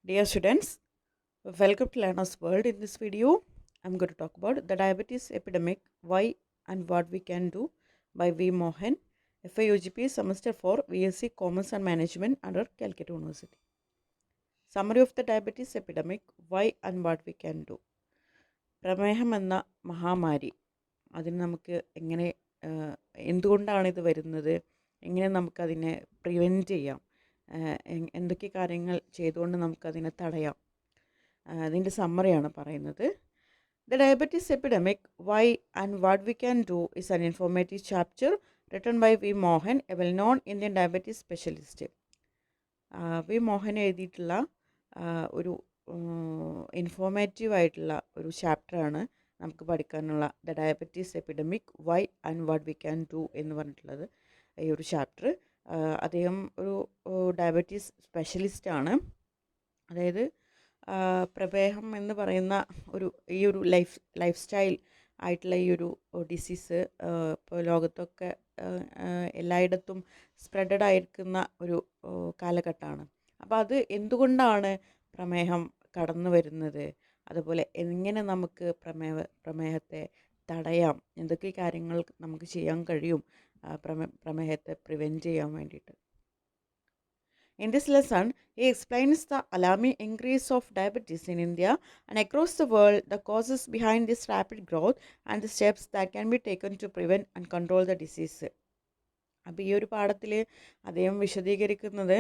Dear students, welcome to Learner's World. In this video, I'm going to talk about the diabetes epidemic, why and what we can do by V. Mohan, FIUGP Semester 4, VSc Commerce and Management under Calcutta University. Summary of the diabetes epidemic, why and what we can do. പ്രമേഹം എന്ന മഹാമാരി അതിന് നമുക്ക് എങ്ങനെ എന്തുകൊണ്ടാണ് ഇത് വരുന്നത്, എങ്ങനെ നമുക്കതിനെ പ്രിവെൻറ്റ് ചെയ്യാം, എന്തൊക്കെ കാര്യങ്ങൾ ചെയ്തുകൊണ്ട് നമുക്കതിനെ തടയാം, അതിൻ്റെ സമ്മറിയാണ് പറയുന്നത്. The diabetes epidemic, why and what we can do is an informative chapter written by V. Mohan, a well-known Indian diabetes specialist. V. Mohan എഴുതിയിട്ടുള്ള ഒരു ഇൻഫോർമേറ്റീവ് ആയിട്ടുള്ള ഒരു ചാപ്റ്ററാണ് നമുക്ക് പഠിക്കാനുള്ള the diabetes epidemic why and what we can do എന്ന് പറഞ്ഞിട്ടുള്ളത്. ഈ ഒരു ചാപ്റ്റർ അദ്ദേഹം ഒരു ഡയബറ്റീസ് സ്പെഷ്യലിസ്റ്റാണ്. അതായത് പ്രമേഹം എന്ന് പറയുന്ന ഈ ഒരു ലൈഫ് സ്റ്റൈൽ ആയിട്ടുള്ള ഈ ഒരു ഡിസീസ് ഇപ്പോൾ ലോകത്തൊക്കെ എല്ലായിടത്തും സ്പ്രെഡഡ് ആയിരിക്കുന്ന ഒരു കാലഘട്ടമാണ്. അപ്പോൾ അത് എന്തുകൊണ്ടാണ് പ്രമേഹം കടന്നു വരുന്നത്, അതുപോലെ എങ്ങനെ നമുക്ക് പ്രമേഹത്തെ തടയാം, എന്തൊക്കെ കാര്യങ്ങൾ നമുക്ക് ചെയ്യാൻ കഴിയും പ്രമേഹത്തെ പ്രിവെൻറ്റ് ചെയ്യാൻ വേണ്ടിയിട്ട്. In this lesson, he explains the alarming increase of diabetes in India and across the world, the causes behind this rapid growth and the steps that can be taken to prevent and control the disease. അപ്പോൾ ഈ ഒരു പാഠത്തിൽ അദ്ദേഹം വിശദീകരിക്കുന്നത്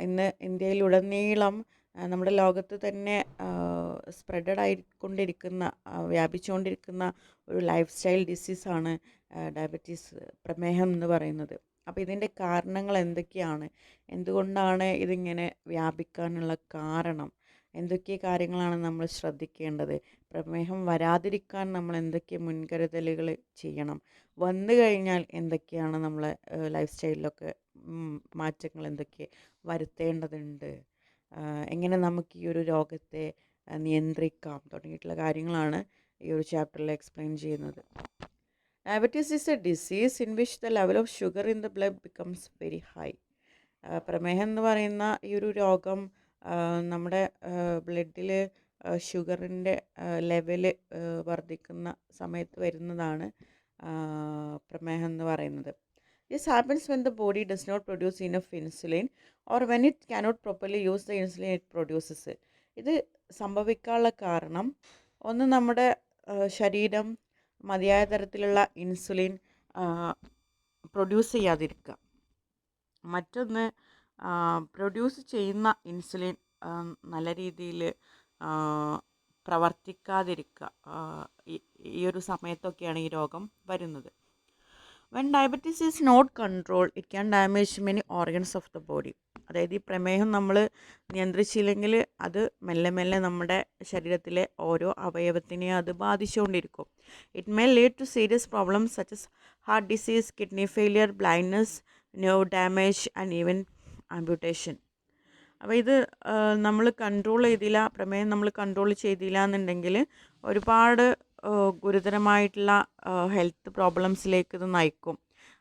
ഇന്ന് ഇന്ത്യയിലുടനീളം നമ്മുടെ ലോകത്ത് തന്നെ സ്പ്രെഡഡ് ആയിക്കൊണ്ടിരിക്കുന്ന വ്യാപിച്ചുകൊണ്ടിരിക്കുന്ന ഒരു ലൈഫ് സ്റ്റൈൽ ഡിസീസാണ് ഡയബറ്റീസ്, പ്രമേഹം എന്ന് പറയുന്നത്. അപ്പോൾ ഇതിൻ്റെ കാരണങ്ങൾ എന്തൊക്കെയാണ്, എന്തുകൊണ്ടാണ് ഇതിങ്ങനെ വ്യാപിക്കാനുള്ള കാരണം, എന്തൊക്കെ കാര്യങ്ങളാണ് നമ്മൾ ശ്രദ്ധിക്കേണ്ടത്, പ്രമേഹം വരാതിരിക്കാൻ നമ്മൾ എന്തൊക്കെ മുൻകരുതലുകൾ ചെയ്യണം, വന്നു കഴിഞ്ഞാൽ എന്തൊക്കെയാണ് നമ്മളെ ലൈഫ് സ്റ്റൈലിലൊക്കെ മാറ്റങ്ങൾ എന്തൊക്കെ വരുത്തേണ്ടതുണ്ട്, എങ്ങനെ നമുക്ക് ഈ ഒരു രോഗത്തെ നിയന്ത്രിക്കാം തുടങ്ങിയിട്ടുള്ള കാര്യങ്ങളാണ് ഈ ഒരു ചാപ്റ്ററിൽ എക്സ്പ്ലെയിൻ ചെയ്യുന്നത്. Diabetes is a disease in which the level of sugar in the blood becomes very high. പ്രമേഹം എന്ന് പറയുന്ന ഈ ഒരു രോഗം നമ്മുടെ ബ്ലഡിൽ ഷുഗറിൻ്റെ ലെവല് വർദ്ധിക്കുന്ന സമയത്ത് വരുന്നതാണ് പ്രമേഹം എന്ന് പറയുന്നത്. This happens when the body does not produce enough insulin or when it cannot properly use the insulin it produces. ഇത് സംഭവിക്കാനുള്ള കാരണം ഒന്ന്, നമ്മുടെ ശരീരം മതിയായ തരത്തിലുള്ള ഇൻസുലിൻ പ്രൊഡ്യൂസ് ചെയ്യാതിരിക്കുക, മറ്റൊന്ന് പ്രൊഡ്യൂസ് ചെയ്യുന്ന ഇൻസുലിൻ നല്ല രീതിയിൽ പ്രവർത്തിക്കാതിരിക്കുക. ഈ ഒരു സമയത്തൊക്കെയാണ് ഈ രോഗം വരുന്നത്. When diabetes is not controlled, it can damage many organs of the body. അതായത് ഈ പ്രമേഹം നമ്മൾ നിയന്ത്രിച്ചില്ലെങ്കിൽ അത് മെല്ലെ മെല്ലെ നമ്മുടെ ശരീരത്തിലെ ഓരോ അവയവത്തിനെയും അത് ബാധിച്ചുകൊണ്ടിരിക്കും. It may lead to serious problems such as heart disease, kidney failure, blindness, nerve damage and even amputation. അപ്പോൾ ഇത് നമ്മൾ കൺട്രോൾ ചെയ്തില്ല, പ്രമേഹം നമ്മൾ കൺട്രോൾ ചെയ്തില്ല എന്നുണ്ടെങ്കിൽ ഒരുപാട് ഗുരുതരമായിട്ടുള്ള ഹെൽത്ത് പ്രോബ്ലംസിലേക്ക് ഇത് നയിക്കും.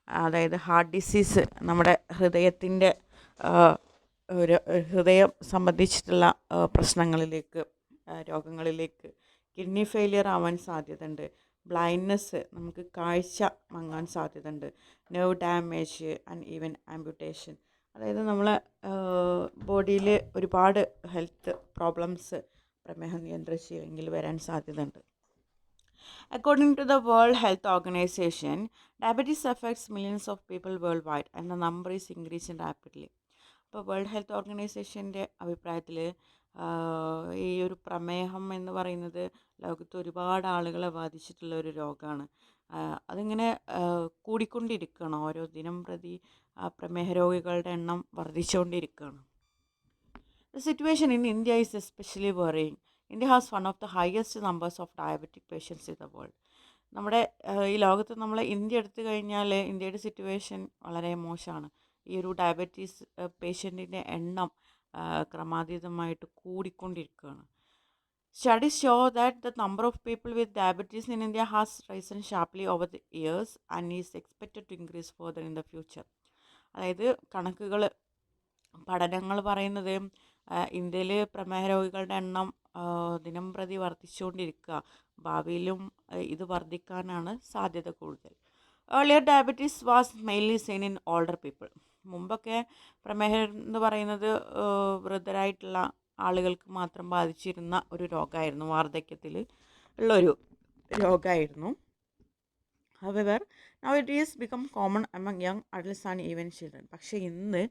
അതായത് ഹാർട്ട് ഡിസീസ്, നമ്മുടെ ഹൃദയത്തിൻ്റെ ഹൃദയം സംബന്ധിച്ചിട്ടുള്ള പ്രശ്നങ്ങളിലേക്ക്, രോഗങ്ങളിലേക്ക്, കിഡ്നി ഫെയിലിയർ ആവാൻ സാധ്യതയുണ്ട്, ബ്ലൈൻഡ്നെസ്, നമുക്ക് കാഴ്ച മങ്ങാൻ സാധ്യതയുണ്ട്, nerve damage and even amputation. അതായത് നമ്മളെ ബോഡിയിൽ ഒരുപാട് ഹെൽത്ത് പ്രോബ്ലംസ് പ്രമേഹം നിയന്ത്രിച്ചില്ലെങ്കിൽ വരാൻ സാധ്യതയുണ്ട്. According to the World Health Organization, diabetes affects millions of people worldwide and the number is increasing rapidly. അപ്പോൾ വേൾഡ് ഹെൽത്ത് ഓർഗനൈസേഷൻ്റെ അഭിപ്രായത്തിൽ ഈ ഒരു പ്രമേഹം എന്ന് പറയുന്നത് ലോകത്ത് ഒരുപാട് ആളുകളെ ബാധിച്ചിട്ടുള്ള ഒരു രോഗമാണ്. അതിങ്ങനെ കൂടിക്കൊണ്ടിരിക്കുകയാണ്, ഓരോ ദിനം പ്രതി പ്രമേഹ രോഗികളുടെ എണ്ണം വർദ്ധിച്ചുകൊണ്ടിരിക്കുകയാണ്. The situation in India is especially worrying. India has one of the highest numbers of diabetic patients in the world. നമ്മുടെ ഈ ലോകത്ത് നമ്മൾ ഇന്ത്യ എടുത്തു കഴിഞ്ഞാൽ ഇന്ത്യയുടെ സിറ്റുവേഷൻ വളരെ മോശമാണ്. ഈ ഒരു ഡയബറ്റീസ് പേഷ്യൻറ്റിൻ്റെ എണ്ണം ക്രമാതീതമായിട്ട് കൂടിക്കൊണ്ടിരിക്കുകയാണ്. Studies show that the number of people with diabetes in India has risen sharply over the years and is expected to increase further in the future. അതായത് പഠനങ്ങൾ പറയുന്നത് ഇന്ത്യയിൽ പ്രമേഹ രോഗികളുടെ എണ്ണം ദിനം പ്രതി വർദ്ധിച്ചുകൊണ്ടിരിക്കുക. ഭാവിയിലും ഇത് വർദ്ധിക്കാനാണ് സാധ്യത കൂടുതൽ. Earlier diabetes was mainly scene in older people. മുമ്പൊക്കെ പ്രമേഹം എന്ന് പറയുന്നത് വൃദ്ധരായിട്ടുള്ള ആളുകൾക്ക് മാത്രം ബാധിച്ചിരുന്ന ഒരു രോഗമായിരുന്നു, വാർദ്ധക്യത്തിൽ ഉള്ളൊരു രോഗമായിരുന്നു. However now it is become common among young adults and even children. പക്ഷേ ഇന്ന്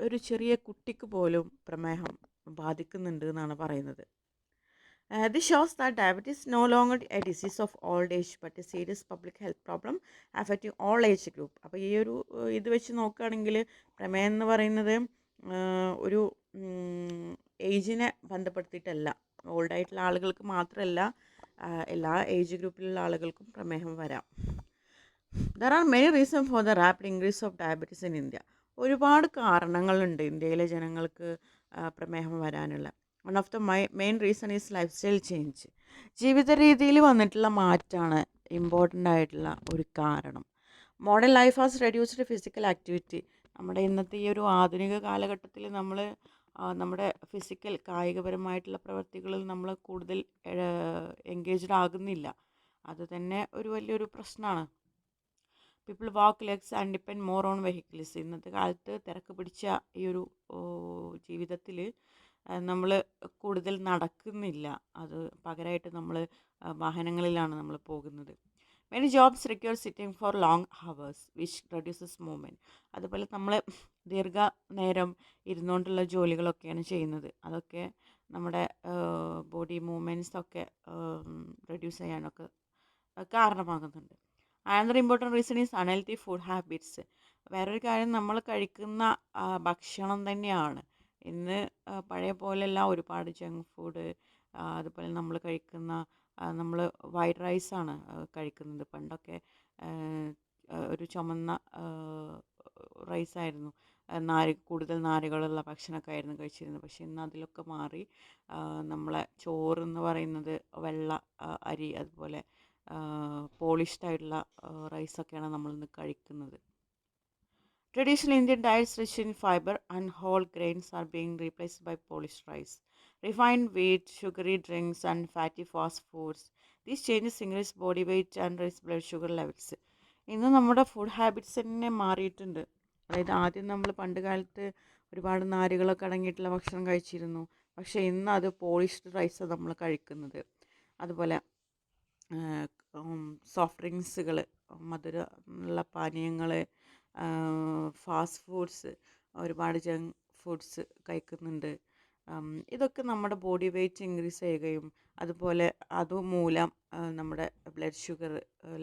ഒരു ചെറിയ കുട്ടിക്ക് പോലും പ്രമേഹം ബാധിക്കുന്നുണ്ട് എന്നാണ് പറയുന്നത്. This shows that diabetes is no longer a disease of old age but a serious public health problem affecting all age group. അപ്പോൾ ഈ ഒരു ഇത് വെച്ച് നോക്കുകയാണെങ്കിൽ പ്രമേഹം എന്ന് പറയുന്നത് ഒരു ഏജിനെ ബന്ധപ്പെടുത്തിയിട്ടല്ല, ഓൾഡായിട്ടുള്ള ആളുകൾക്ക് മാത്രമല്ല, എല്ലാ ഏജ് ഗ്രൂപ്പിലുള്ള ആളുകൾക്കും പ്രമേഹം വരാം. There are many reason for the rapid increase of diabetes in India. ഒരുപാട് കാരണങ്ങളുണ്ട് ഇന്ത്യയിലെ ജനങ്ങൾക്ക് പ്രമേഹം വരാനുള്ള. One of the main reason is life style change. ജീവിത രീതിയിൽ വന്നിട്ടുള്ള മാറ്റമാണ് ഇമ്പോർട്ടൻ്റ് ആയിട്ടുള്ള ഒരു കാരണം. Modern life has reduced physical activity. നമ്മുടെ ഇന്നത്തെ ഈ ഒരു ആധുനിക കാലഘട്ടത്തിൽ നമ്മൾ നമ്മുടെ ഫിസിക്കൽ കായികപരമായിട്ടുള്ള പ്രവൃത്തികളിൽ നമ്മൾ കൂടുതൽ എൻഗേജ്ഡ് ആകുന്നില്ല. അത് തന്നെ ഒരു വലിയൊരു പ്രശ്നമാണ്. People walk legs and depend more on vehicles. ഇന്നത്തെ കാലത്ത് തിരക്ക് പിടിച്ച ഈ ഒരു ജീവിതത്തിൽ നമ്മൾ കൂടുതൽ നടക്കുന്നില്ല, അത് പകരമായിട്ട് നമ്മൾ വാഹനങ്ങളിലാണ് നമ്മൾ പോകുന്നത്. Many jobs require sitting for long hours which reduces movement. അതുപോലെ നമ്മൾ ദീർഘനേരം ഇരുന്നുകൊണ്ടുള്ള ജോലികളൊക്കെയാണ് ചെയ്യുന്നത്. അതൊക്കെ നമ്മുടെ ബോഡി മൂവ്മെൻറ്റ്സൊക്കെ റെഡ്യൂസ് ചെയ്യാനൊക്കെ കാരണമാകുന്നുണ്ട്. Another important reason is unhealthy food habits. വേറൊരു കാര്യം, നമ്മൾ കഴിക്കുന്ന ഭക്ഷണം തന്നെയാണ്. ഇന്ന് പഴയ പോലെയല്ല, ഒരുപാട് ജങ്ക് ഫുഡ്, അതുപോലെ നമ്മൾ കഴിക്കുന്ന നമ്മൾ വൈറ്റ് റൈസാണ് കഴിക്കുന്നത്. പണ്ടൊക്കെ ഒരു ചുമന്ന റൈസായിരുന്നു, കൂടുതൽ നാരുകളുള്ള ഭക്ഷണമൊക്കെ ആയിരുന്നു കഴിച്ചിരുന്നത്. പക്ഷേ ഇന്ന് അതിലൊക്കെ മാറി നമ്മളെ ചോറ് എന്ന് പറയുന്നത് വെള്ള അരി, അതുപോലെ പോളിഷ്ഡ് ആയിട്ടുള്ള റൈസൊക്കെയാണ് നമ്മളിന്ന് കഴിക്കുന്നത്. Traditional Indian diets rich in fiber and whole grains are being replaced by polished rice, refined wheat, sugary drinks, and fatty fast foods. These changes increase body weight and raise blood sugar levels. ഇന്ന് നമ്മുടെ food habits തന്നെ മാറിയിട്ടുണ്ട്. അതായത് ആദ്യം നമ്മൾ പണ്ട് കാലത്ത് ഒരുപാട് നാരുകളൊക്കെ അടങ്ങിയിട്ടുള്ള ഭക്ഷണം കഴിച്ചിരുന്നു. പക്ഷേ ഇന്ന് അത് പോളിഷ്ഡ് റൈസാണ് നമ്മൾ കഴിക്കുന്നത്. അതുപോലെ സോഫ്റ്റ് ഡ്രിങ്ക്സുകൾ, മധുരമുള്ള പാനീയങ്ങൾ, ഫാസ്റ്റ് ഫുഡ്സ്, ഒരുപാട് ജങ്ക് ഫുഡ്സ് കഴിക്കുന്നുണ്ട്. ഇതൊക്കെ നമ്മുടെ ബോഡി വെയ്റ്റ് ഇൻക്രീസ് ചെയ്യുകയും അതുപോലെ അതുമൂലം നമ്മുടെ ബ്ലഡ് ഷുഗർ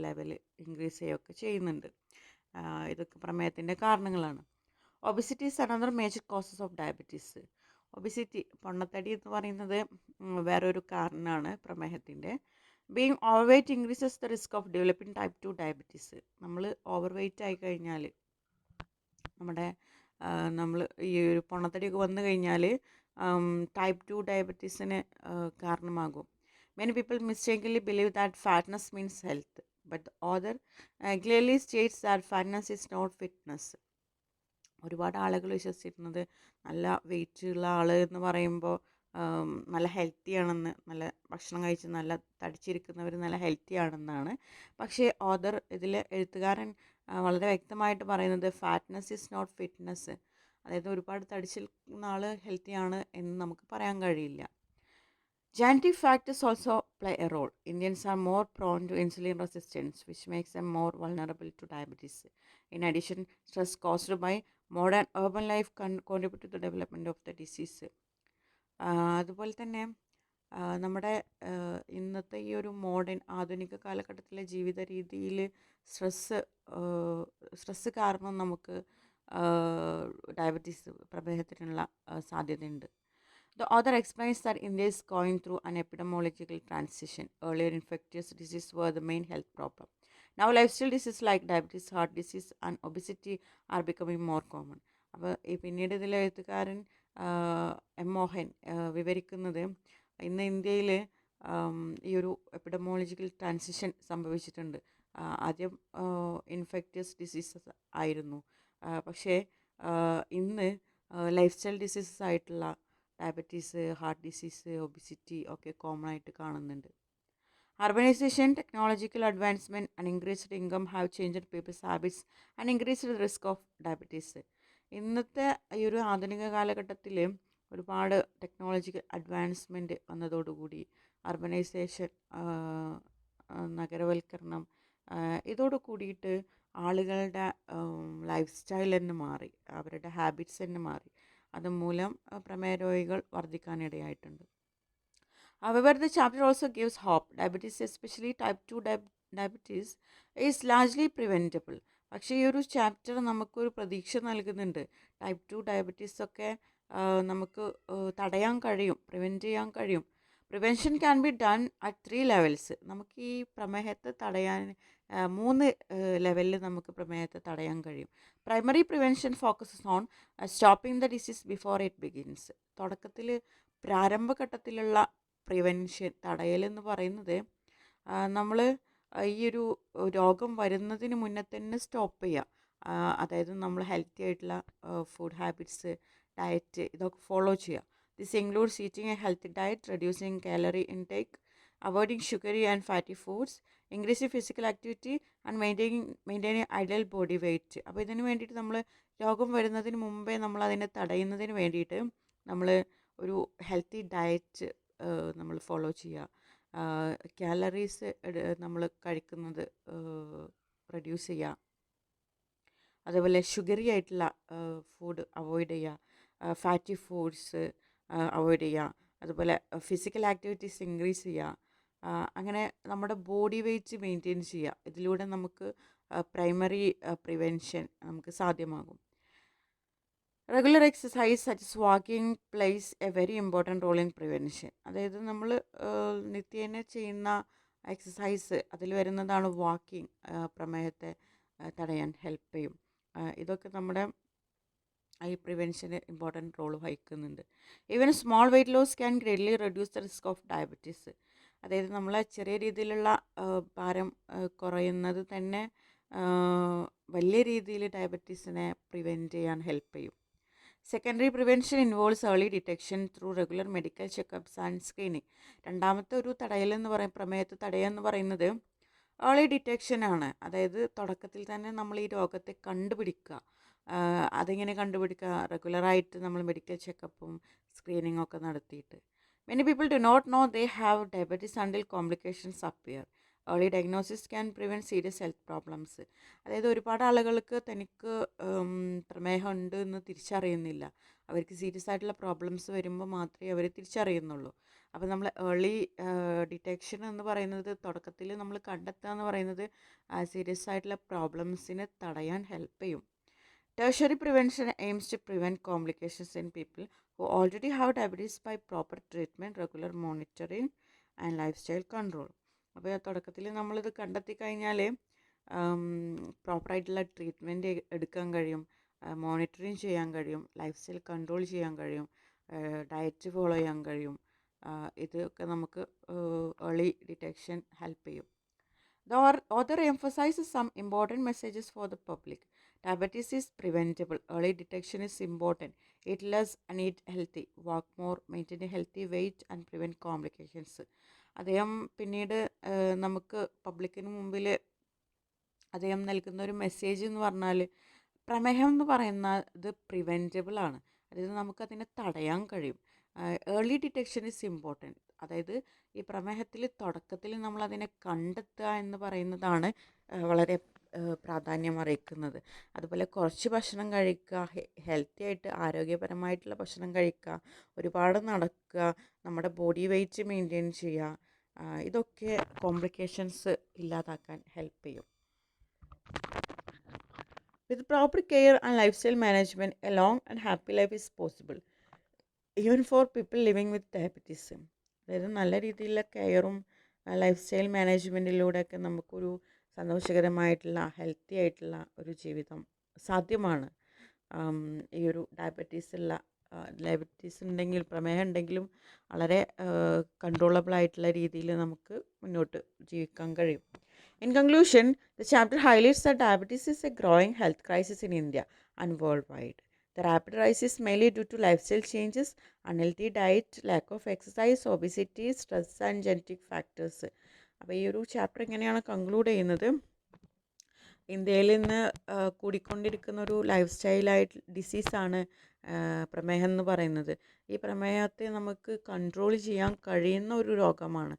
ലെവൽ ഇൻക്രീസ് ചെയ്യുകയൊക്കെ ചെയ്യുന്നുണ്ട്. ഇതൊക്കെ പ്രമേഹത്തിൻ്റെ കാരണങ്ങളാണ്. Obesity is another major causes of diabetes. Obesity, പൊണ്ണത്തടി എന്ന് പറയുന്നത് വേറൊരു കാരണമാണ് പ്രമേഹത്തിൻ്റെ. Being overweight increases the risk of developing type 2 diabetes. നമ്മൾ ഓവർ വെയ്റ്റ് ആയി കഴിഞ്ഞാൽ, നമ്മൾ ഈ ഒരു പൊണ്ണത്തടിയൊക്കെ വന്നു കഴിഞ്ഞാൽ ടൈപ്പ് 2 ഡയബറ്റീസിന് കാരണമാകും. Many people mistakenly believe that fatness means health, but the author clearly states that fatness is not fitness. ഒരുപാട് ആളുകൾ വിശ്വസിച്ചിരുന്നത് നല്ല വെയിറ്റ് ഉള്ള ആൾ എന്ന് പറയുമ്പോൾ നല്ല ഹെൽത്തി ആണെന്ന്, നല്ല ഭക്ഷണം കഴിച്ച് നല്ല തടിച്ചിരിക്കുന്നവർ നല്ല ഹെൽത്തി ആണെന്നാണ്. പക്ഷേ ഇതിൽ എഴുത്തുകാരൻ വളരെ വ്യക്തമായിട്ട് പറയുന്നത് ഫാറ്റ്നസ് ഈസ് നോട്ട് ഫിറ്റ്നസ്. അതായത് ഒരുപാട് തടിച്ചിരിക്കുന്ന ആൾ ഹെൽത്തി ആണ് എന്ന് നമുക്ക് പറയാൻ കഴിയില്ല. Genetic factors also play a role. Indians are more prone to insulin resistance, which makes them more vulnerable to diabetes. In addition, stress caused by modern urban life contribute to the development of the disease. അതുപോലെ തന്നെ നമ്മുടെ ഇന്നത്തെ ഈ ഒരു modern ആധുനിക കാലഘട്ടത്തിലെ ജീവിത രീതിയിൽ സ്ട്രെസ്സ് കാരണം നമുക്ക് ഡയബറ്റീസ്, പ്രമേഹത്തിനുള്ള സാധ്യതയുണ്ട്. The author explains that India is going through an epidemiological transition. Earlier, infectious diseases were the main health problem. Now, lifestyle diseases like diabetes, heart disease, and obesity are becoming more common. അപ്പോൾ പിന്നീട് ഇതിൽ എഴുത്തുകാരൻ M Mohan വിവരിക്കുന്നത്, ഇന്ന് ഇന്ത്യയിൽ ഈ ഒരു epidemiological transition സംഭവിച്ചിട്ടുണ്ട്. ആദ്യം ഇൻഫെക്റ്റിയസ് ഡിസീസസ് ആയിരുന്നു, പക്ഷേ ഇന്ന് ലൈഫ് സ്റ്റൈൽ ഡിസീസസ് ആയിട്ടുള്ള ഡയബറ്റീസ്, ഹാർട്ട് ഡിസീസ്, ഒബിസിറ്റി ഒക്കെ കോമൺ ആയിട്ട് കാണുന്നുണ്ട്. Urbanization, technological advancement, and increased income have changed people's habits and increased the risk of diabetes. ഇന്നത്തെ ഈ ഒരു ആധുനിക കാലഘട്ടത്തിൽ ഒരുപാട് ടെക്നോളജിക്കൽ അഡ്വാൻസ്മെൻറ്റ് വന്നതോടുകൂടി അർബനൈസേഷൻ, നഗരവൽക്കരണം, ഇതോട് കൂടിയിട്ട് ആളുകളുടെ ലൈഫ് സ്റ്റൈൽ തന്നെ മാറി, അവരുടെ ഹാബിറ്റ്സ് തന്നെ മാറി. അതുമൂലം പ്രമേഹ രോഗികൾ വർദ്ധിക്കാനിടയായിട്ടുണ്ട്. However, the chapter also gives hope. Diabetes, especially type 2 diabetes, is largely preventable. പക്ഷേ ഈ ഒരു ചാപ്റ്റർ നമുക്കൊരു പ്രതീക്ഷ നൽകുന്നുണ്ട്. ടൈപ്പ് 2 ഡയബറ്റീസ് ഒക്കെ നമുക്ക് തടയാൻ കഴിയും, പ്രിവെൻറ്റ് ചെയ്യാൻ കഴിയും. Prevention can be done at 3 levels. നമുക്ക് ഈ പ്രമേഹത്തെ തടയാൻ 3 ലെവലിൽ നമുക്ക് പ്രമേഹത്തെ തടയാൻ കഴിയും. Primary prevention focuses on stopping the disease before it begins. തുടക്കത്തിൽ പ്രാരംഭഘട്ടത്തിലുള്ള പ്രിവെൻഷൻ, തടയലെന്ന് പറയുന്നത് നമ്മൾ ഈ ഒരു രോഗം വരുന്നതിന് മുന്നേ തന്നെ സ്റ്റോപ്പ് ചെയ്യുക. അതായത് നമ്മൾ ഹെൽത്തി ആയിട്ടുള്ള ഫുഡ് ഹാബിറ്റ്സ്, ഡയറ്റ് ഇതൊക്കെ ഫോളോ ചെയ്യുക. This includes eating a healthy diet, reducing calorie intake, avoiding sugary and fatty foods, increasing physical activity and maintaining ideal body weight. അപ്പോൾ ഇതിന് വേണ്ടിയിട്ട് നമ്മൾ രോഗം വരുന്നതിന് മുമ്പേ നമ്മൾ അതിനെ തടയുന്നതിന് വേണ്ടിയിട്ട് നമ്മൾ ഒരു ഹെൽത്തി ഡയറ്റ് നമ്മൾ ഫോളോ ചെയ്യുക. കാലറീസ് നമ്മൾ കഴിക്കുന്നത് റെഡ്യൂസ് ചെയ്യുക. അതേപോലെ ഷുഗറി ആയിട്ടുള്ള ഫുഡ് അവോയ്ഡ് ചെയ്യുക, ഫാറ്റി ഫുഡ്സ് അവോയ്ഡ് ചെയ്യുക. അതുപോലെ ഫിസിക്കൽ ആക്ടിവിറ്റീസ് ഇൻക്രീസ് ചെയ്യുക. അങ്ങനെ നമ്മുടെ ബോഡി വെയ്റ്റ് മെയിൻറ്റെയിൻ ചെയ്യുക. ഇതിലൂടെ നമുക്ക് പ്രൈമറി പ്രിവെൻഷൻ നമുക്ക് സാധ്യമാകും. Regular exercise such as walking plays a very important role in prevention. അതായത് നമ്മൾ നിത്യേന ചെയ്യുന്ന എക്സസൈസ്, അതിൽ വരുന്നതാണ് വാക്കിംഗ്. പ്രമേഹത്തെ തടയാൻ ഹെൽപ്പ് ചെയ്യും. ഇതൊക്കെ നമ്മുടെ ഈ പ്രിവെൻഷന് ഇമ്പോർട്ടൻറ്റ് റോൾ വഹിക്കുന്നുണ്ട്. Even small weight loss can greatly reduce the risk of diabetes. അതായത് നമ്മൾ ചെറിയ രീതിയിലുള്ള ഭാരം കുറയുന്നത് തന്നെ വലിയ രീതിയിൽ ഡയബറ്റീസിനെ പ്രിവെൻറ്റ് ചെയ്യാൻ ഹെൽപ്പ് ചെയ്യും. Secondary prevention involves early detection through regular medical checkups and screening. രണ്ടാമത്തെ ഒരു തടയലെന്ന് പ്രമേഹത്തെ തടയുക പറയുന്നത് ഏർലി ഡിറ്റക്ഷനാണ്. അതായത് തുടക്കത്തിൽ തന്നെ നമ്മൾ ഈ രോഗത്തെ കണ്ടുപിടിക്കുക. അതെങ്ങനെ കണ്ടുപിടിക്കുക? റെഗുലറായിട്ട് നമ്മൾ മെഡിക്കൽ ചെക്കപ്പും സ്ക്രീനിങ്ങും ഒക്കെ നടത്തിയിട്ട്. Many people do not know they have diabetes until complications appear. Early diagnosis can prevent serious health problems. അതായത് ഒരുപാട് ആളുകൾക്ക് തനിക്ക് പ്രമേഹം ഉണ്ട് എന്ന് തിരിച്ചറിയുന്നില്ല. അവർക്ക് സീരിയസ് ആയിട്ടുള്ള പ്രോബ്ലംസ് വരുമ്പോൾ മാത്രമേ അവർ തിരിച്ചറിയുന്നുള്ളൂ. അപ്പോൾ നമ്മൾ ഏർലി ഡിറ്റക്ഷൻ എന്ന് പറയുന്നത്, തുടക്കത്തിൽ നമ്മൾ കണ്ടെത്തുക എന്ന് പറയുന്നത് സീരിയസ് ആയിട്ടുള്ള പ്രോബ്ലംസിനെ തടയാൻ ഹെൽപ്പ് ചെയ്യും. Tertiary prevention aims to prevent complications in people who already have diabetes by proper treatment, regular monitoring and lifestyle control. അപ്പോൾ തുടക്കത്തിൽ നമ്മളിത് കണ്ടെത്തി കഴിഞ്ഞാൽ പ്രോപ്പറായിട്ടുള്ള ട്രീറ്റ്മെൻറ്റ് എടുക്കാൻ കഴിയും, മോണിറ്ററിങ് ചെയ്യാൻ കഴിയും, ലൈഫ് സ്റ്റൈൽ കൺട്രോൾ ചെയ്യാൻ കഴിയും, ഡയറ്റ് ഫോളോ ചെയ്യാൻ കഴിയും. ഇതൊക്കെ നമുക്ക് ഏർലി ഡിറ്റക്ഷൻ ഹെൽപ്പ് ചെയ്യും. The author emphasizes some important messages for the public. Diabetes is preventable. Early detection is important. Eat less and eat healthy. Walk more. Maintain a healthy weight and prevent complications. അദ്ദേഹം പിന്നീട് നമുക്ക് പബ്ലിക്കിന് മുമ്പിൽ അദ്ദേഹം നൽകുന്ന ഒരു message എന്ന് പറഞ്ഞാൽ, പ്രമേഹം എന്ന് പറയുന്നത് പ്രിവെൻറ്റബിൾ ആണ്. അതായത് നമുക്കതിനെ തടയാൻ കഴിയും. Early detection is important. അതായത് ഈ പ്രമേഹത്തിൽ തുടക്കത്തിൽ നമ്മളതിനെ കണ്ടെത്തുക എന്ന് പറയുന്നതാണ് വളരെ പ്രാധാന്യം അറിയിക്കുന്നത്. അതുപോലെ കുറച്ച് ഭക്ഷണം കഴിക്കുക, ഹെൽത്തി ആയിട്ട് ആരോഗ്യപരമായിട്ടുള്ള ഭക്ഷണം കഴിക്കുക, ഒരുപാട് നടക്കുക, നമ്മുടെ ബോഡി വെയ്റ്റ് മെയിൻറ്റെയിൻ ചെയ്യുക, ഇതൊക്കെ കോംപ്ലിക്കേഷൻസ് ഇല്ലാതാക്കാൻ ഹെൽപ്പ് ചെയ്യും. With proper care and lifestyle management, a long and happy life is possible, even for people living with diabetes. അതായത് നല്ല രീതിയിലുള്ള കെയറും ലൈഫ് സ്റ്റൈൽ മാനേജ്മെൻറ്റിലൂടെയൊക്കെ നമുക്കൊരു സന്തോഷകരമായിട്ടുള്ള ഹെൽത്തി ആയിട്ടുള്ള ഒരു ജീവിതം സാധ്യമാണ്. ഈ ഒരു ഡയബറ്റീസ് ഉണ്ടെങ്കിൽ, പ്രമേഹം ഉണ്ടെങ്കിലും വളരെ കൺട്രോളബിൾ ആയിട്ടുള്ള രീതിയിൽ നമുക്ക് മുന്നോട്ട് ജീവിക്കാൻ കഴിയും. In conclusion, the chapter highlights that diabetes is a growing health crisis in India and worldwide. The rapid rise is mainly due to lifestyle changes, unhealthy diet, lack of exercise, obesity, stress and genetic factors. അപ്പോൾ ഈ ഒരു chapter ഇങ്ങനെയാണ് conclude ചെയ്യുന്നത്. ഇന്ത്യയിൽ ഇന്ന് കൂടിക്കൊണ്ടിരിക്കുന്ന ഒരു life സ്റ്റൈലായിട്ട് ഡിസീസാണ് പ്രമേഹം എന്ന് പറയുന്നത്. ഈ പ്രമേഹത്തെ നമുക്ക് കൺട്രോൾ ചെയ്യാൻ കഴിയുന്ന ഒരു രോഗമാണ്.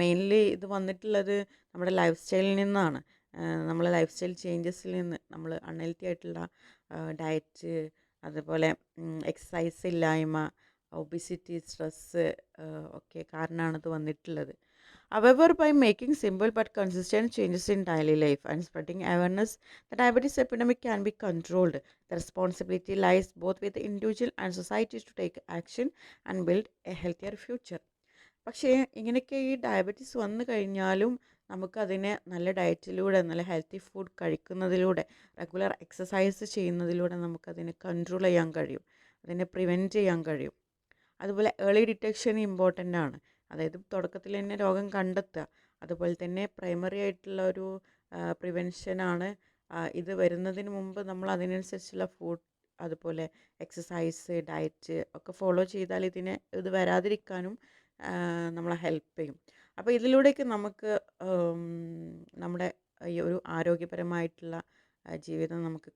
മെയിൻലി ഇത് വന്നിട്ടുള്ളത് നമ്മുടെ ലൈഫ് സ്റ്റൈലിൽ നിന്നാണ്. നമ്മളെ ലൈഫ് സ്റ്റൈൽ ചേഞ്ചസിൽ നിന്ന് നമ്മൾ അൺഹെൽത്തി ആയിട്ടുള്ള ഡയറ്റ്, അതുപോലെ എക്സസൈസ് ഇല്ലായ്മ, ഒബിസിറ്റി, സ്ട്രെസ്സ് ഒക്കെ കാരണമാണ് ഇത് വന്നിട്ടുള്ളത്. However, by making simple but consistent changes in daily life and spreading awareness, the diabetes epidemic can be controlled. The responsibility lies both with the individual and society to take action and build a healthier future. പക്ഷേ ഇങ്ങനെയൊക്കെ ഈ diabetes വന്നു കഴിഞ്ഞാലും നമുക്കതിനെ നല്ല ഡയറ്റിലൂടെ, നല്ല healthy food കഴിക്കുന്നതിലൂടെ, regular exercise ചെയ്യുന്നതിലൂടെ നമുക്കതിനെ കൺട്രോൾ ചെയ്യാൻ കഴിയും, അതിനെ പ്രിവെൻറ്റ് ചെയ്യാൻ കഴിയും. അതുപോലെ ഏർലി ഡിറ്റക്ഷൻ ഇമ്പോർട്ടൻ്റ് ആണ്. അതായത് തുടക്കത്തിൽ തന്നെ രോഗം കണ്ടെത്തുക. അതുപോലെ തന്നെ പ്രൈമറി ആയിട്ടുള്ള ഒരു പ്രിവെൻഷനാണ്. ഇത് വരുന്നതിന് മുമ്പ് നമ്മൾ അതിനനുസരിച്ചുള്ള ഫുഡ്, അതുപോലെ എക്സസൈസ്, ഡയറ്റ് ഒക്കെ ഫോളോ ചെയ്താൽ ഇത് വരാതിരിക്കാനും നമ്മളെ ഹെൽപ്പ് ചെയ്യും. അപ്പോൾ ഇതിലൂടെയൊക്കെ നമുക്ക് നമ്മുടെ ഈ ഒരു ആരോഗ്യപരമായിട്ടുള്ള ജീവിതം നമുക്ക്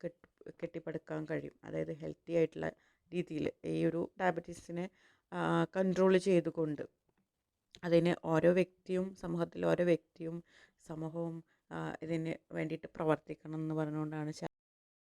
കെട്ടിപ്പടുക്കാൻ കഴിയും. അതായത് ഹെൽത്തി ആയിട്ടുള്ള രീതിയിൽ ഈ ഒരു ഡയബറ്റീസിനെ കൺട്രോൾ ചെയ്തുകൊണ്ട് അതിന് ഓരോ വ്യക്തിയും, സമൂഹത്തിൽ ഓരോ വ്യക്തിയും സമൂഹവും ഇതിന് വേണ്ടിയിട്ട് പ്രവർത്തിക്കണം എന്ന് പറഞ്ഞുകൊണ്ടാണ്